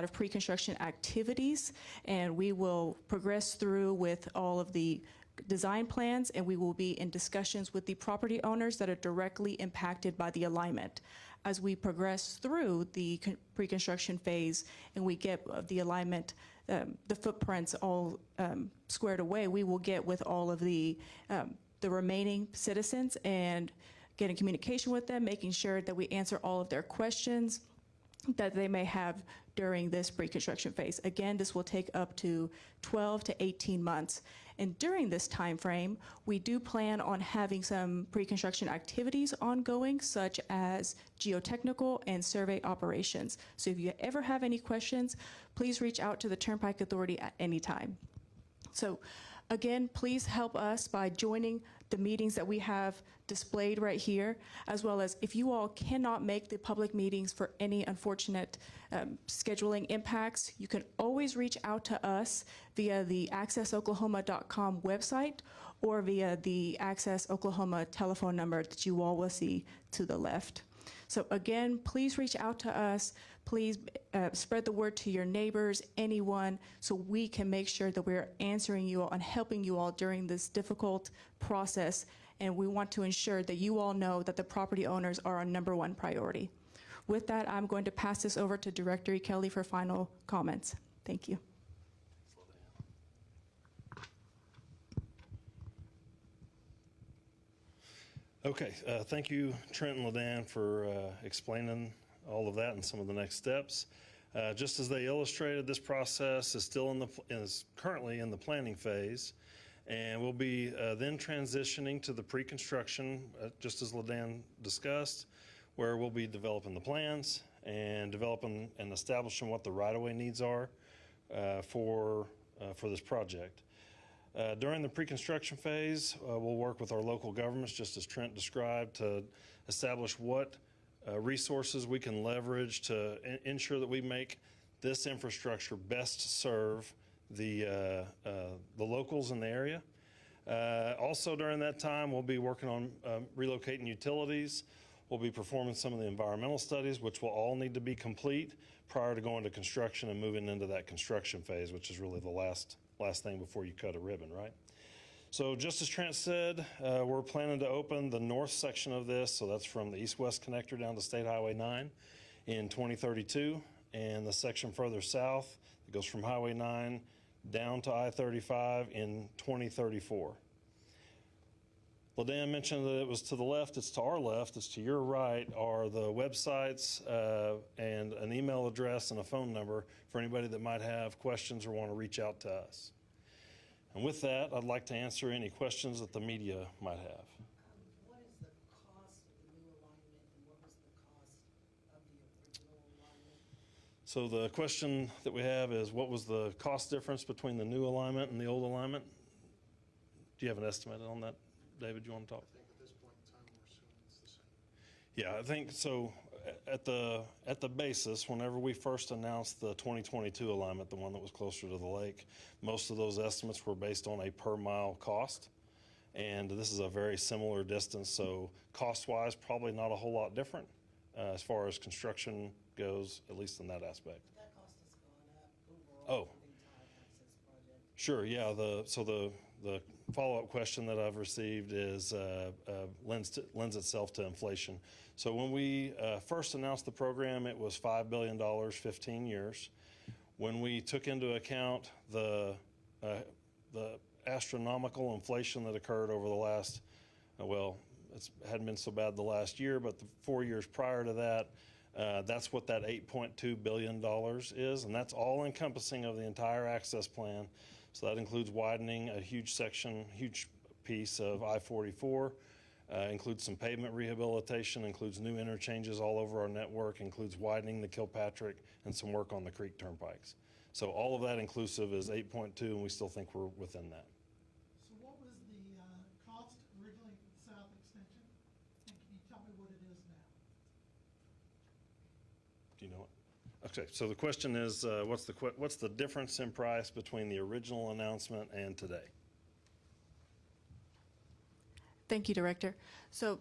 of pre-construction activities, and we will progress through with all of the design plans, and we will be in discussions with the property owners that are directly impacted by the alignment. As we progress through the pre-construction phase and we get the alignment, the footprints all squared away, we will get with all of the remaining citizens and get in communication with them, making sure that we answer all of their questions that they may have during this pre-construction phase. Again, this will take up to 12 to 18 months. And during this time frame, we do plan on having some pre-construction activities ongoing, such as geotechnical and survey operations. So if you ever have any questions, please reach out to the Turnpike Authority at any time. So again, please help us by joining the meetings that we have displayed right here, as well as if you all cannot make the public meetings for any unfortunate scheduling impacts, you can always reach out to us via the accessoklahoma.com website or via the Access Oklahoma telephone number that you all will see to the left. So again, please reach out to us. Please spread the word to your neighbors, anyone, so we can make sure that we're answering you all and helping you all during this difficult process. And we want to ensure that you all know that the property owners are our #1 priority. With that, I'm going to pass this over to Director Echelle for final comments. Thank you. Okay, thank you, Trent and Ladan, for explaining all of that and some of the next steps. Just as they illustrated, this process is currently in the planning phase, and we'll be then transitioning to the pre-construction, just as Ladan discussed, where we'll be developing the plans and developing and establishing what the right-of-way needs are for this project. During the pre-construction phase, we'll work with our local governments, just as Trent described, to establish what resources we can leverage to ensure that we make this infrastructure best serve the locals in the area. Also during that time, we'll be working on relocating utilities. We'll be performing some of the environmental studies, which will all need to be complete prior to going to construction and moving into that construction phase, which is really the last thing before you cut a ribbon, right? So just as Trent said, we're planning to open the north section of this, so that's from the east-west connector down to State Highway 9 in 2032, and the section further south that goes from Highway 9 down to I-35 in 2034. Ladan mentioned that it was to the left. It's to our left. It's to your right are the websites and an email address and a phone number for anybody that might have questions or want to reach out to us. And with that, I'd like to answer any questions that the media might have. What is the cost of the new alignment, and what was the cost of the original alignment? So the question that we have is, what was the cost difference between the new alignment and the old alignment? Do you have an estimate on that? David, you want to talk? I think at this point in time, we're assuming it's the same. Yeah, I think so. At the basis, whenever we first announced the 2022 alignment, the one that was closer to the lake, most of those estimates were based on a per mile cost. And this is a very similar distance, so cost-wise, probably not a whole lot different as far as construction goes, at least in that aspect. That cost has gone up overall for the entire access project. Sure, yeah. The follow-up question that I've received is lends itself to inflation. So when we first announced the program, it was $5 billion, 15 years. When we took into account the astronomical inflation that occurred over the last, well, it hadn't been so bad the last year, but the 4 years prior to that, that's what that $8.2 billion is, and that's all encompassing of the entire access plan. So that includes widening a huge section, huge piece of I-44, includes some pavement rehabilitation, includes new interchanges all over our network, includes widening the Kilpatrick and some work on the creek turnpikes. So all of that inclusive is 8.2, and we still think we're within that. So what was the cost originally for the South Extension? And can you tell me what it is now? Do you know it? Okay, so the question is, what's the difference in price between the original announcement and today? Thank you, Director. So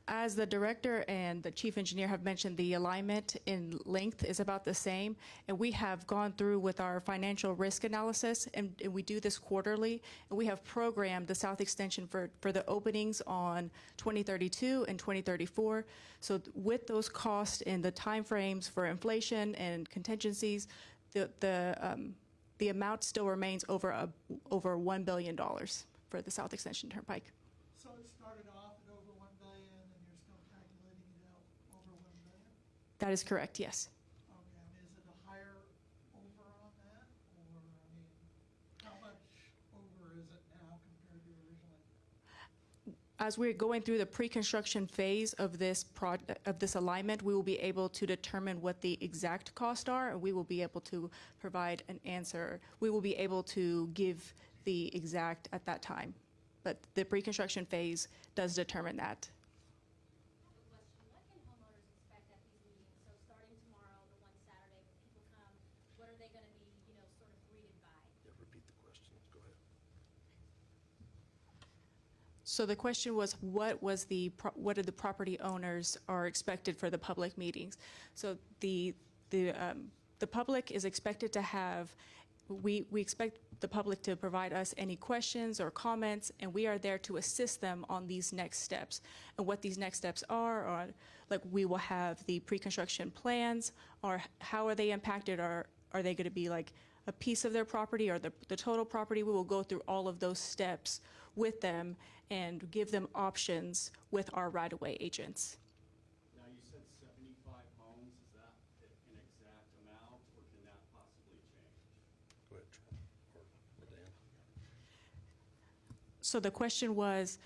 As the director and the chief engineer have mentioned, the alignment in length is about the same. And we have gone through with our financial risk analysis, and we do this quarterly. And we have programmed the South Extension for the openings on 2032 and 2034. So with those costs and the timeframes for inflation and contingencies, the amount still remains over $1 billion for the South Extension Turnpike. So it started off at over 1 billion, and you're still calculating it out over 1 billion? That is correct, yes. Okay, I mean, is it a higher over on that, or, I mean, how much over is it now compared to originally? As we're going through the pre-construction phase of this alignment, we will be able to determine what the exact costs are, and we will be able to provide an answer. We will be able to give the exact at that time. But the pre-construction phase does determine that. I have a question. What can homeowners expect at these meetings? So starting tomorrow, the one Saturday, when people come, what are they going to be, sort of greeted by? Yeah, repeat the question. Go ahead. So the question was, what did the property owners are expected for the public meetings? So the public is expected to have, we expect the public to provide us any questions or comments, and we are there to assist them on these next steps. And what these next steps are like we will have the pre-construction plans, or how are they impacted, or are they going to be like a piece of their property or the total property? We will go through all of those steps with them and give them options with our right-of-way agents. Now, you said 75 homes. Is that an exact amount, or can that possibly change? Go ahead, Trent or Dan. So the question was,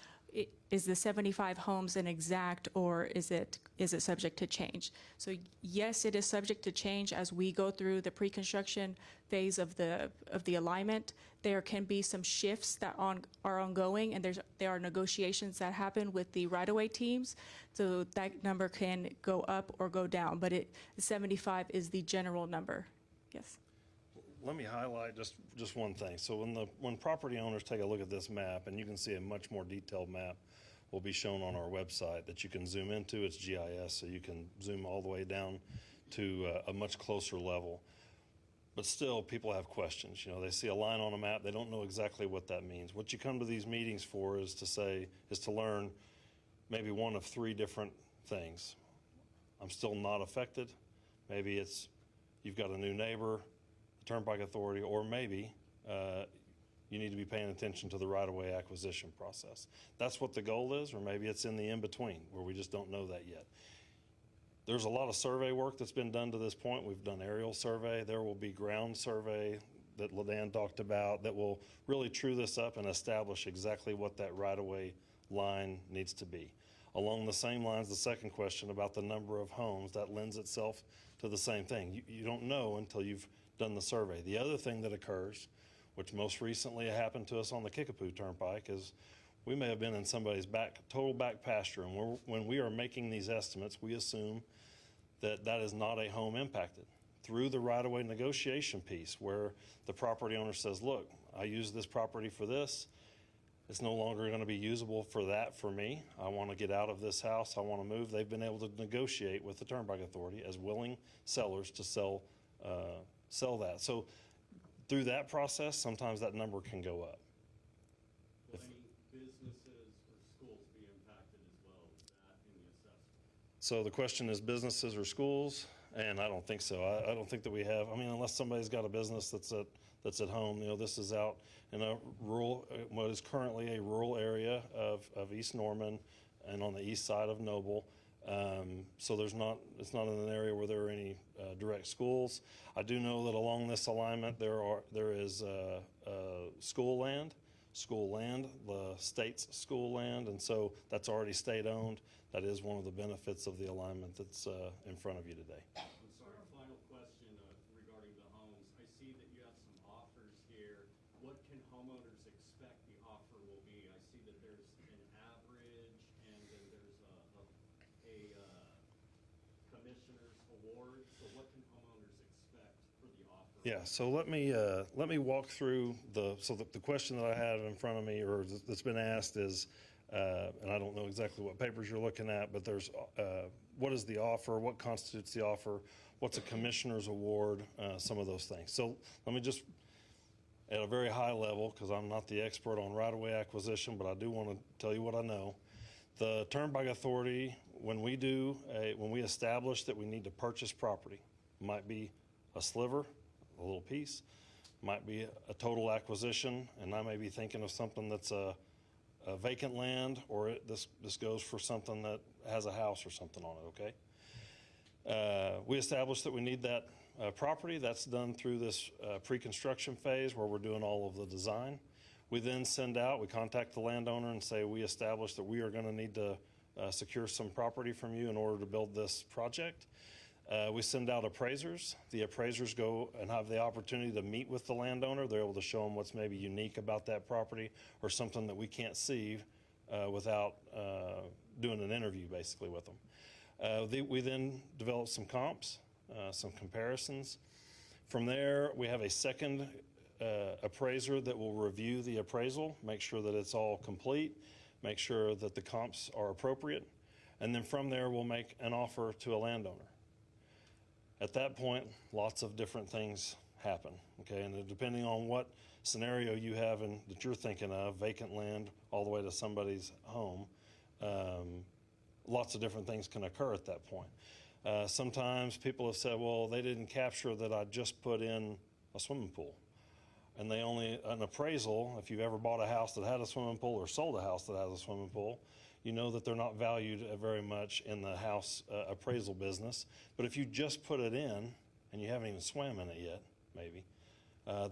is the 75 homes an exact, or is it subject to change? So yes, it is subject to change as we go through the pre-construction phase of the alignment. There can be some shifts that are ongoing, and there are negotiations that happen with the right-of-way teams. So that number can go up or go down, but the 75 is the general number. Yes. Let me highlight just one thing. So when property owners take a look at this map, and you can see a much more detailed map will be shown on our website that you can zoom into. It's GIS, so you can zoom all the way down to a much closer level. But still, people have questions. They see a line on a map. They don't know exactly what that means. What you come to these meetings for is to learn maybe one of three different things. I'm still not affected. Maybe it's you've got a new neighbor, the Turnpike Authority, or maybe you need to be paying attention to the right-of-way acquisition process. That's what the goal is, or maybe it's in the in-between where we just don't know that yet. There's a lot of survey work that's been done to this point. We've done aerial survey. There will be ground survey that Ladan talked about that will really true this up and establish exactly what that right-of-way line needs to be. Along the same lines, the second question about the number of homes, that lends itself to the same thing. You don't know until you've done the survey. The other thing that occurs, which most recently happened to us on the Kickapoo Turnpike, is we may have been in somebody's total back pasture, and when we are making these estimates, we assume that is not a home impacted. Through the right-of-way negotiation piece, where the property owner says, look, I use this property for this. It's no longer going to be usable for that for me. I want to get out of this house. I want to move. They've been able to negotiate with the Turnpike Authority as willing sellers to sell that. So through that process, sometimes that number can go up. Will any businesses or schools be impacted as well with that in the assessment? So the question is businesses or schools, and I don't think so. I don't think that we have. I mean, unless somebody's got a business that's at home. This is out in a rural, what is currently a rural area of East Norman and on the east side of Noble. So it's not in an area where there are any direct schools. I do know that along this alignment there is school land, the state's school land, and so that's already state-owned. That is one of the benefits of the alignment that's in front of you today. I'm sorry, final question regarding the homes. I see that you have some offers here. What can homeowners expect the offer will be? I see that there's an average, and then there's a commissioner's award. So what can homeowners expect for the offer? Yeah, so let me walk through the question that I have in front of me, or that's been asked, is and I don't know exactly what papers you're looking at, but there's what is the offer, what constitutes the offer, what's a commissioner's award, some of those things. So let me just, at a very high level, because I'm not the expert on right-of-way acquisition, but I do want to tell you what I know. The Turnpike Authority, when we establish that we need to purchase property, might be a sliver, a little piece, might be a total acquisition, and I may be thinking of something that's a vacant land, or this goes for something that has a house or something on it, okay? We establish that we need that property. That's done through this pre-construction phase where we're doing all of the design. We then we contact the landowner and say, we establish that we are going to need to secure some property from you in order to build this project. We send out appraisers. The appraisers go and have the opportunity to meet with the landowner. They're able to show them what's maybe unique about that property or something that we can't see without doing an interview basically with them. We then develop some comps, some comparisons. From there, we have a second appraiser that will review the appraisal, make sure that it's all complete, make sure that the comps are appropriate, and then from there, we'll make an offer to a landowner. At that point, lots of different things happen, okay? And depending on what scenario you have and that you're thinking of, vacant land all the way to somebody's home, lots of different things can occur at that point. Sometimes people have said, well, they didn't capture that I just put in a swimming pool. And an appraisal, if you've ever bought a house that had a swimming pool or sold a house that has a swimming pool, you know that they're not valued very much in the house appraisal business. But if you just put it in and you haven't even swam in it yet, maybe,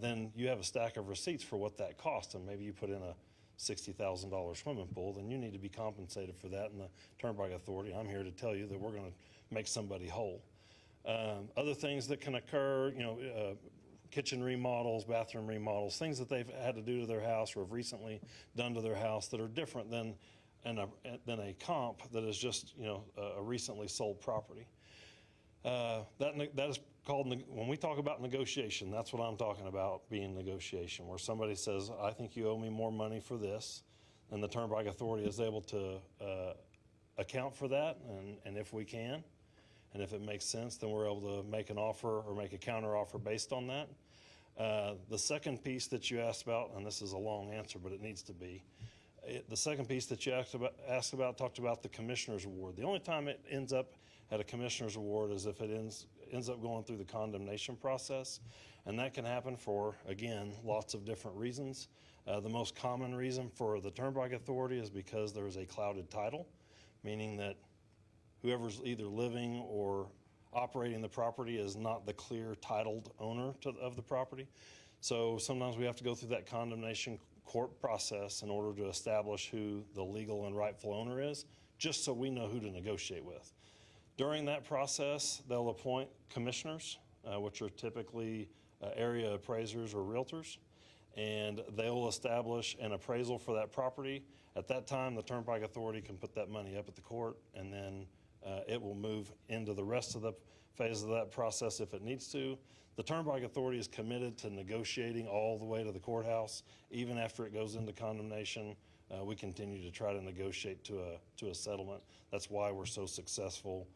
then you have a stack of receipts for what that cost. And maybe you put in a $60,000 swimming pool, then you need to be compensated for that. And the Turnpike Authority, I'm here to tell you that we're going to make somebody whole. Other things that can occur, kitchen remodels, bathroom remodels, things that they've had to do to their house or have recently done to their house that are different than a comp that is just a recently sold property. That is called, when we talk about negotiation, that's what I'm talking about being negotiation, where somebody says, I think you owe me more money for this, and the Turnpike Authority is able to account for that, and if we can, and if it makes sense, then we're able to make an offer or make a counter offer based on that. The second piece that you asked about, and this is a long answer, but it needs to be, the second piece that you asked about talked about the Commissioner's Award. The only time it ends up at a Commissioner's Award is if it ends up going through the condemnation process, and that can happen for, again, lots of different reasons. The most common reason for the Turnpike Authority is because there is a clouded title, meaning that whoever's either living or operating the property is not the clear titled owner of the property. So sometimes we have to go through that condemnation court process in order to establish who the legal and rightful owner is, just so we know who to negotiate with. During that process, they'll appoint commissioners, which are typically area appraisers or realtors, and they'll establish an appraisal for that property. At that time, the Turnpike Authority can put that money up at the court, and then it will move into the rest of the phase of that process if it needs to. The Turnpike Authority is committed to negotiating all the way to the courthouse. Even after it goes into condemnation, we continue to try to negotiate to a settlement. That's why we're so successful,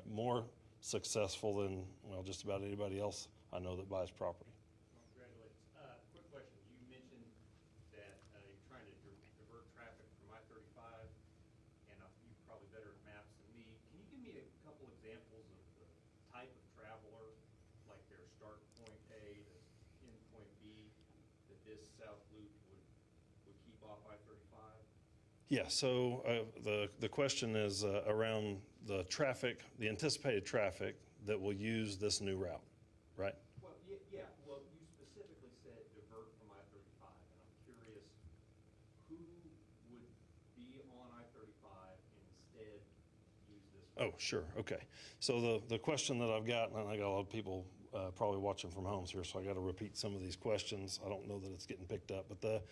more successful than, well, just about anybody else I know that buys property. Congratulations. Quick question. You mentioned that you're trying to divert traffic from I-35, and you're probably better at maps than me. Can you give me a couple examples of the type of traveler, like their start point A to end point B, that this south loop would keep off I-35? Yeah, so the question is around the traffic, the anticipated traffic that will use this new route, right? Well, yeah. Well, you specifically said divert from I-35, and I'm curious who would be on I-35 and instead use this? Oh, sure, okay. So the question that I've got, and I got a lot of people probably watching from homes here, so I got to repeat some of these questions. I don't know that it's getting picked up, but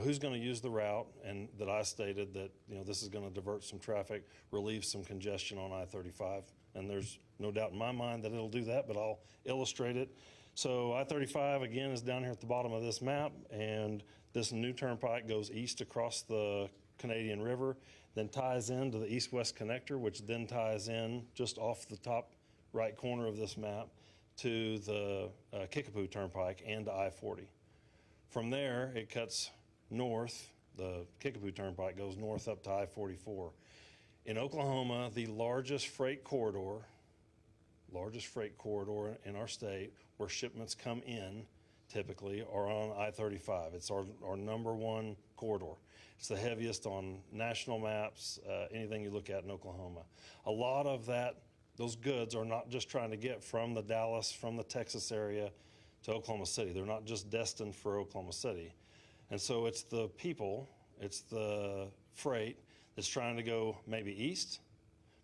who's going to use the route, and that I stated that this is going to divert some traffic, relieve some congestion on I-35, and there's no doubt in my mind that it'll do that, but I'll illustrate it. So I-35 again is down here at the bottom of this map, and this new turnpike goes east across the Canadian River, then ties into the east-west connector, which then ties in just off the top right corner of this map to the Kickapoo Turnpike and to I-40. From there, it cuts north. The Kickapoo Turnpike goes north up to I-44. In Oklahoma, the largest freight corridor in our state where shipments come in typically are on I-35. It's our number one corridor. It's the heaviest on national maps, anything you look at in Oklahoma. A lot of those goods are not just trying to get from the Dallas, from the Texas area to Oklahoma City. They're not just destined for Oklahoma City. And so it's the people, it's the freight that's trying to go maybe east,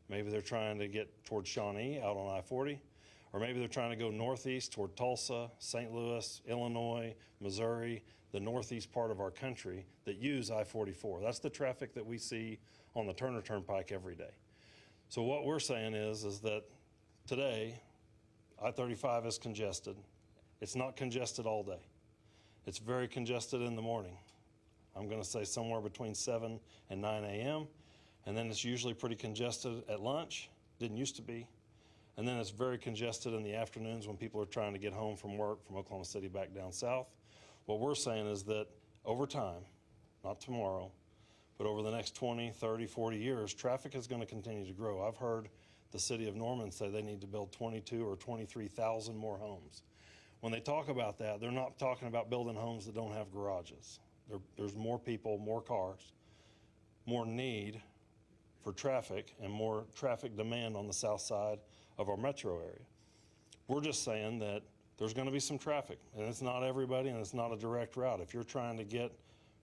maybe they're trying to get toward Shawnee out on I-40, or maybe they're trying to go northeast toward Tulsa, St. Louis, Illinois, Missouri, the northeast part of our country that use I-44. That's the traffic that we see on the Turner Turnpike every day. So what we're saying is that today, I-35 is congested. It's not congested all day. It's very congested in the morning. I'm going to say somewhere between 7 and 9 a.m. And then it's usually pretty congested at lunch. Didn't used to be. And then it's very congested in the afternoons when people are trying to get home from work from Oklahoma City back down south. What we're saying is that over time, not tomorrow, but over the next 20, 30, 40 years, traffic is going to continue to grow. I've heard the city of Norman say they need to build 22 or 23,000 more homes. When they talk about that, they're not talking about building homes that don't have garages. There's more people, more cars, more need for traffic, and more traffic demand on the south side of our metro area. We're just saying that there's going to be some traffic, and it's not everybody, and it's not a direct route. If you're trying to get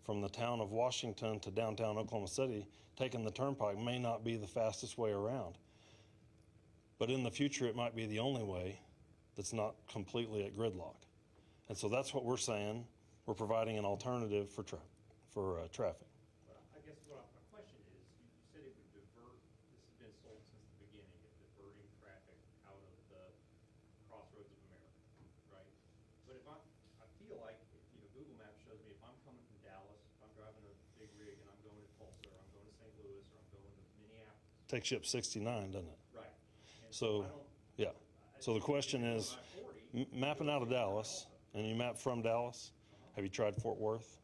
from the town of Washington to downtown Oklahoma City, taking the turnpike may not be the fastest way around. But in the future, it might be the only way that's not completely at gridlock. And so that's what we're saying. We're providing an alternative for traffic. Well, I guess my question is, you said it would divert, this has been sold since the beginning, of diverting traffic out of the crossroads of America, right? But I feel like, Google Maps shows me if I'm coming from Dallas, if I'm driving a big rig and I'm going to Tulsa, or I'm going to St. Louis, or I'm going to Minneapolis. Takes you up 69, doesn't it? Right. And So, yeah. So the question is, mapping out of Dallas, and you map from Dallas, have you tried Fort Worth?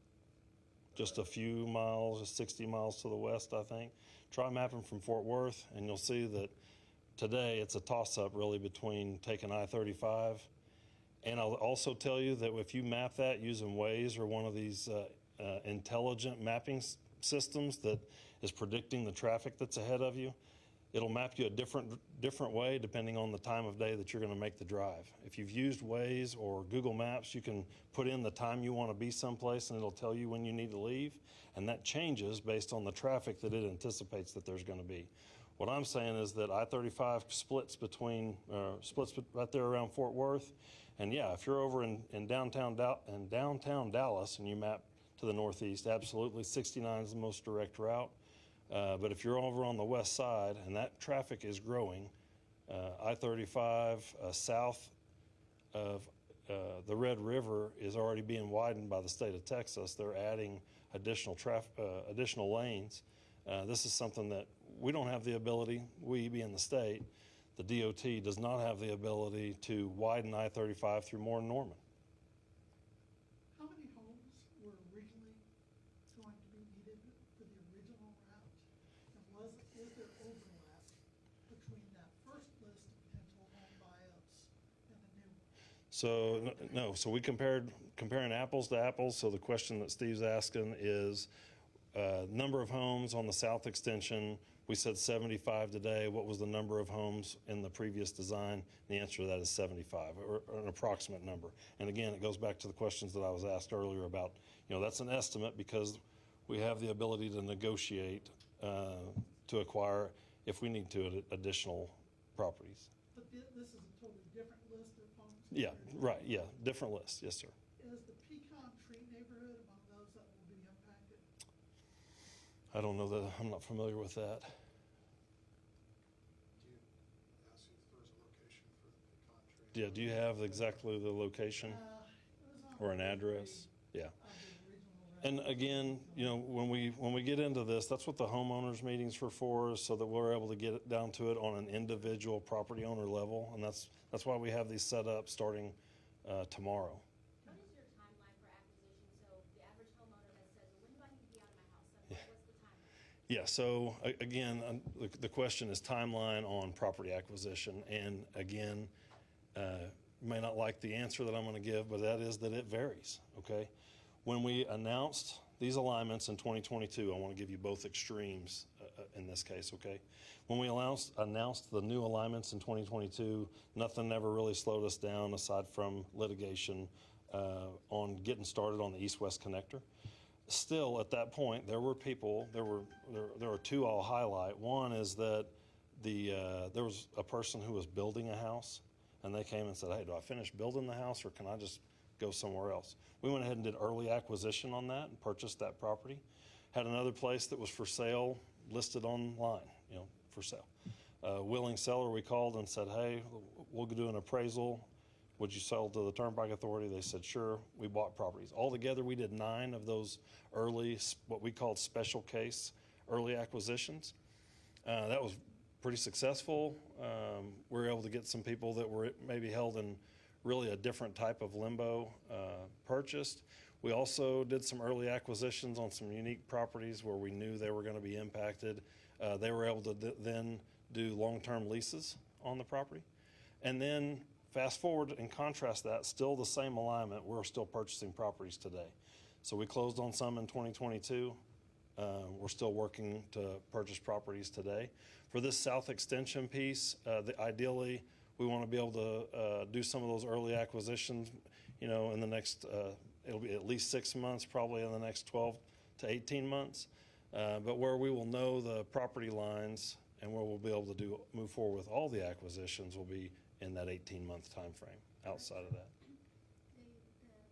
Just a few miles, just 60 miles to the west, I think. Try mapping from Fort Worth, and you'll see that today it's a toss-up really between taking I-35. And I'll also tell you that if you map that using Waze or one of these intelligent mapping systems that is predicting the traffic that's ahead of you, it'll map you a different way depending on the time of day that you're going to make the drive. If you've used Waze or Google Maps, you can put in the time you want to be someplace and it'll tell you when you need to leave. And that changes based on the traffic that it anticipates that there's going to be. What I'm saying is that I-35 splits right there around Fort Worth. And yeah, if you're over in downtown Dallas and you map to the northeast, absolutely 69 is the most direct route. But if you're over on the west side and that traffic is growing, I-35 south of the Red River is already being widened by the state of Texas. They're adding additional lanes. This is something that we don't have the ability, we being the state, the DOT does not have the ability to widen I-35 through more Norman. How many homes were originally going to be needed for the original route? And is there overlap between that first list of potential home buyouts and the new one? So no, so we comparing apples to apples. So the question that Steve's asking is number of homes on the south extension. We said 75 today. What was the number of homes in the previous design? The answer to that is 75, or an approximate number. And again, it goes back to the questions that I was asked earlier about, that's an estimate because we have the ability to negotiate to acquire, if we need to, additional properties. But this is a totally different list of homes? Yeah, right, yeah, different list, yes, sir. Is the pecan tree neighborhood among those that will be impacted? I don't know that, I'm not familiar with that. Do you ask if there's a location for the pecan tree? Yeah, do you have exactly the location It was on or an page address? 3 Yeah. of the original And again, when we get into this, that's what the homeowners meetings are for, is so that we're able to get it down to it on an individual property owner level. And that's why we have these set up starting tomorrow. What is your timeline for acquisition? So the average homeowner that says, when do I need to be out of my house? What's the timeline? Yeah, so again, the question is timeline on property acquisition. And again, you may not like the answer that I'm going to give, but that is that it varies, okay? When we announced these alignments in 2022, I want to give you both extremes in this case, okay? When we announced the new alignments in 2022, nothing ever really slowed us down aside from litigation on getting started on the east-west connector. Still, at that point, there were people, there were two I'll highlight. One is that there was a person who was building a house, and they came and said, hey, do I finish building the house, or can I just go somewhere else? We went ahead and did early acquisition on that and purchased that property. Had another place that was for sale listed online, for sale. Willing seller, we called and said, hey, we'll do an appraisal. Would you sell to the Turnpike Authority? They said, sure. We bought properties. Altogether, we did 9 of those early, what we called special case early acquisitions. That was pretty successful. We were able to get some people that were maybe held in really a different type of limbo purchased. We also did some early acquisitions on some unique properties where we knew they were going to be impacted. They were able to then do long-term leases on the property. And then fast forward and contrast that, still the same alignment, we're still purchasing properties today. So we closed on some in 2022. We're still working to purchase properties today. For this south extension piece, ideally, we want to be able to do some of those early acquisitions, in the next, it'll be at least 6 months, probably in the next 12 to 18 months. But where we will know the property lines and where we'll be able to move forward with all the acquisitions will be in that 18-month time frame. Outside of that,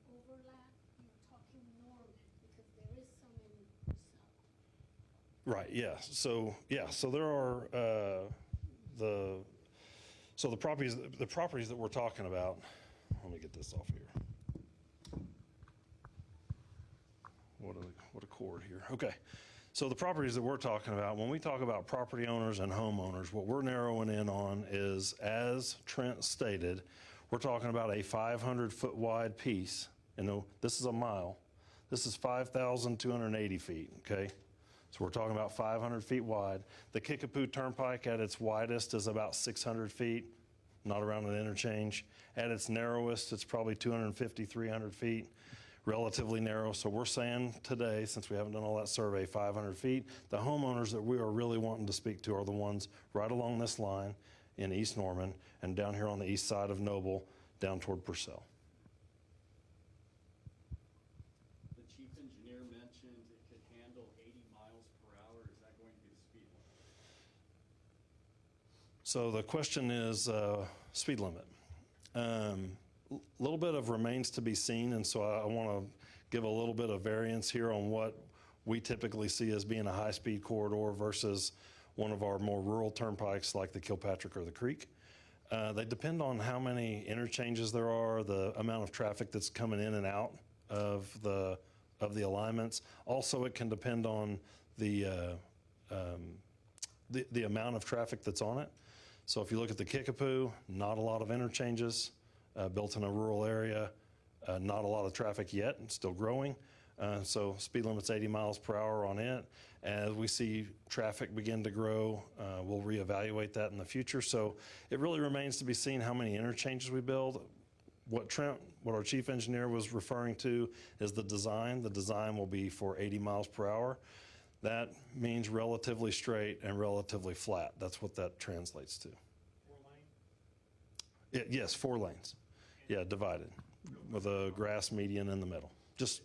The overlap, you're talking north, because there is some in south. right? Yeah. So there are the properties that we're talking about. Let me get this off here. What a cord here. Okay. So the properties that we're talking about, when we talk about property owners and homeowners, what we're narrowing in on is, as Trent stated, we're talking about a 500-foot wide piece. This is a mile. This is 5,280 feet, okay? So we're talking about 500 feet wide. The Kickapoo Turnpike at its widest is about 600 feet, not around an interchange. At its narrowest, it's probably 250, 300 feet. Relatively narrow. So we're saying today, since we haven't done all that survey, 500 feet. The homeowners that we are really wanting to speak to are the ones right along this line in East Norman and down here on the east side of Noble, down toward Purcell. The chief engineer mentioned it could handle 80 miles per hour. Is that going to be the speed limit? So the question is speed limit. A little bit of remains to be seen, and so I want to give a little bit of variance here on what we typically see as being a high-speed corridor versus one of our more rural turnpikes like the Kilpatrick or the Creek. They depend on how many interchanges there are, the amount of traffic that's coming in and out of the alignments. Also, it can depend on the amount of traffic that's on it. So if you look at the Kickapoo, not a lot of interchanges. Built in a rural area, not a lot of traffic yet, and still growing. So speed limit's 80 miles per hour on it. As we see traffic begin to grow, we'll reevaluate that in the future. So it really remains to be seen how many interchanges we build. What our chief engineer was referring to is the design. The design will be for 80 miles per hour. That means relatively straight and relatively flat. That's what that translates to. 4 lanes? Yes, 4 lanes. Yeah, divided with a grass median in the middle. Just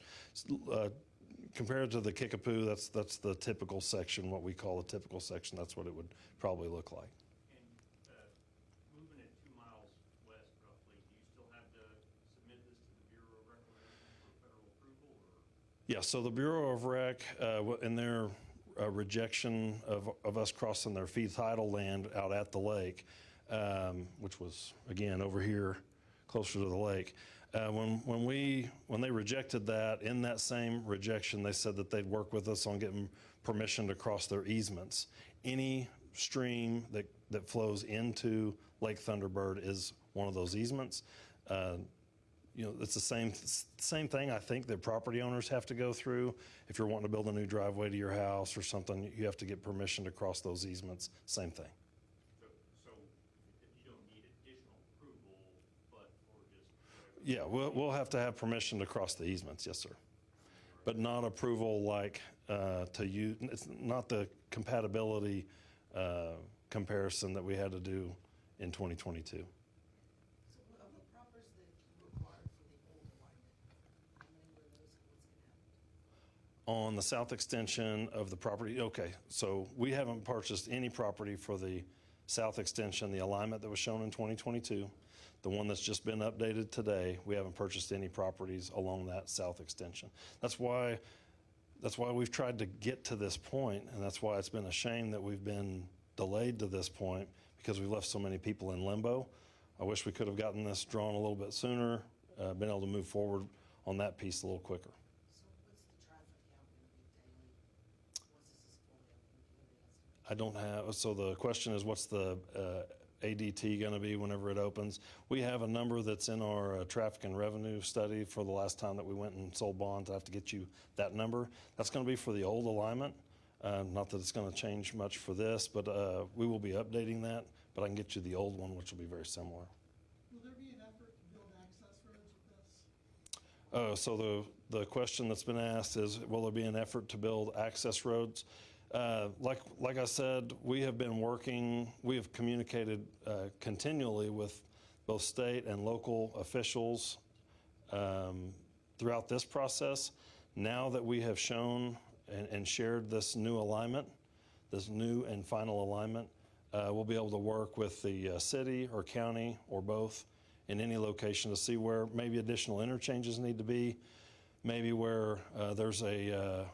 compared to the Kickapoo, that's the typical section, what we call a typical section. That's what it would probably look like. And moving it 2 miles west roughly, do you still have to submit this to the Bureau of Reclamation for federal approval, or? Yeah, so the Bureau of Rec, in their rejection of us crossing their fee title land out at the lake, which was, again, over here, closer to the lake, When they rejected that, in that same rejection, they said that they'd work with us on getting permission to cross their easements. Any stream that flows into Lake Thunderbird is one of those easements. It's the same thing I think that property owners have to go through. If you're wanting to build a new driveway to your house or something, you have to get permission to cross those easements. Same thing. So you don't need additional approval, but for just. Yeah, we'll have to have permission to cross the easements, yes, sir. But not approval like to use, it's not the compatibility comparison that we had to do in 2022. So of the proffers that you required for the old alignment, how many were those and what's gonna happen? On the south extension of the property, okay, so we haven't purchased any property for the south extension, the alignment that was shown in 2022. The one that's just been updated today, we haven't purchased any properties along that south extension. That's why we've tried to get to this point, and that's why it's been a shame that we've been delayed to this point, because we've left so many people in limbo. I wish we could have gotten this drawn a little bit sooner, been able to move forward on that piece a little quicker. So what's the traffic count gonna be daily, once this is fully open? I don't have, so the question is, what's the ADT going to be whenever it opens? We have a number that's in our traffic and revenue study for the last time that we went and sold bonds. I have to get you that number. That's going to be for the old alignment. Not that it's going to change much for this, but we will be updating that. But I can get you the old one, which will be very similar. Will there be an effort to build access roads with this? So the question that's been asked is, will there be an effort to build access roads? Like I said, we have communicated continually with both state and local officials throughout this process. Now that we have shown and shared this new alignment, this new and final alignment, we'll be able to work with the city or county or both in any location to see where maybe additional interchanges need to be, maybe where there's a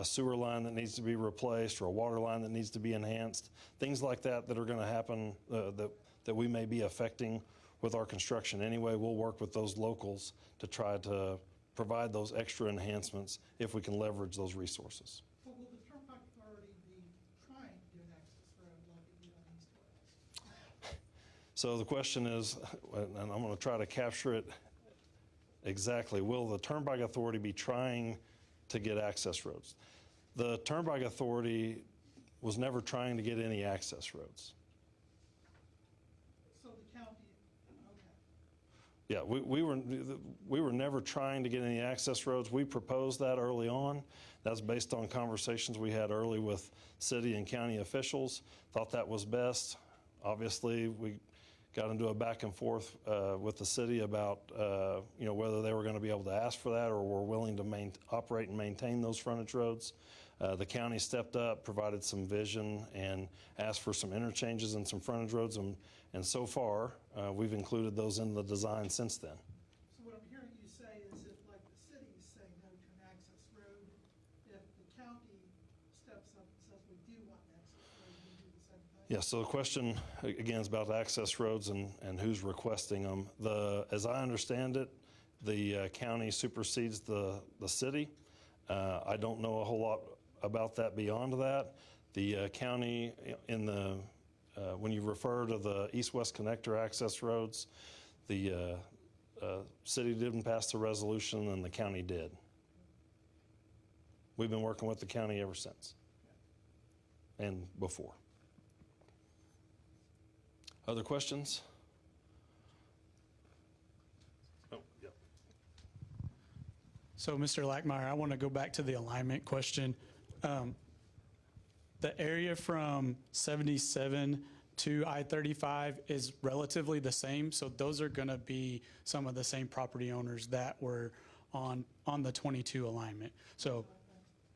sewer line that needs to be replaced or a water line that needs to be enhanced, things like that that are going to happen that we may be affecting with our construction anyway. We'll work with those locals to try to provide those extra enhancements if we can leverage those resources. But will the Turnpike Authority be trying to do an access road like it did on East West? So the question is, and I'm going to try to capture it exactly, will the Turnpike Authority be trying to get access roads? The Turnpike Authority was never trying to get any access roads. So the county, okay. Yeah, we were never trying to get any access roads. We proposed that early on. That's based on conversations we had early with city and county officials. Thought that was best. Obviously, we got into a back and forth with the city about whether they were going to be able to ask for that or were willing to operate and maintain those frontage roads. The county stepped up, provided some vision, and asked for some interchanges and some frontage roads, and so far we've included those in the design since then. So what I'm hearing you say is if like the city is saying no to an access road, if the county steps up and says we do want an access road, we do the same thing? Yeah, so the question, again, is about access roads and who's requesting them. As I understand it, the county supersedes the city. I don't know a whole lot about that beyond that. The county, when you refer to the east-west connector access roads, the city didn't pass the resolution and the county did. We've been working with the county ever since and before. Other questions? Oh, yeah. So, Mr. Lackmeyer, I want to go back to the alignment question. The area from 77 to I-35 is relatively the same, so those are going to be some of the same property owners that were on the 22 alignment. So,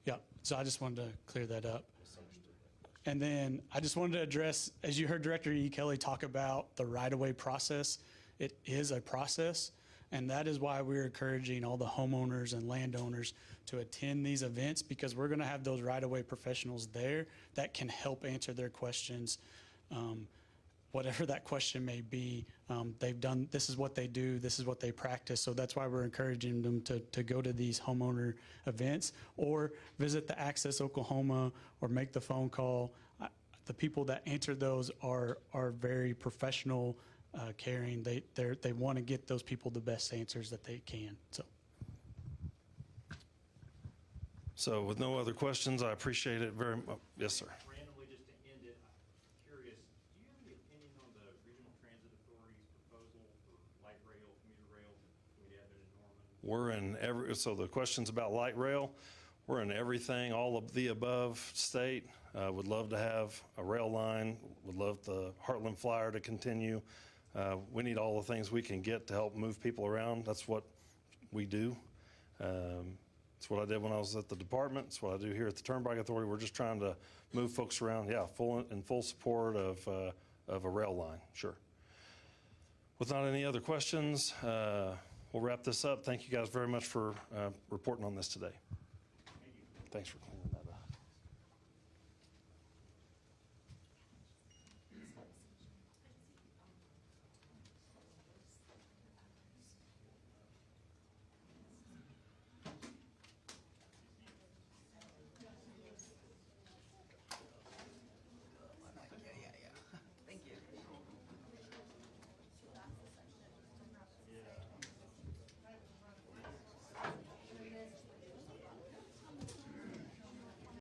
yeah, so I just wanted to clear that up. And then I just wanted to address, as you heard Director E. Kelly talk about the right-of-way process, it is a process, and that is why we're encouraging all the homeowners and landowners to attend these events, because we're going to have those right-of-way professionals there that can help answer their questions whatever that question may be. They've done, this is what they do, this is what they practice. So that's why we're encouraging them to go to these homeowner events or visit the Access Oklahoma or make the phone call. The people that answer those are very professional, caring. They want to get those people the best answers that they can. So with no other questions, I appreciate it very much. Yes, sir. Randomly, just to end it, I'm curious, do you have any opinion on the Regional Transit Authority's proposal for light rail, commuter rail, we have it in Norman? We're in so the questions about light rail, we're in everything, all of the above state. Would love to have a rail line, would love the Heartland Flyer to continue. We need all the things we can get to help move people around. That's what we do. It's what I did when I was at the department. It's what I do here at the Turnpike Authority. We're just trying to move folks around. Yeah, in full support of a rail line, sure. Without any other questions, we'll wrap this up. Thank you guys very much for reporting on this today. Thanks for coming.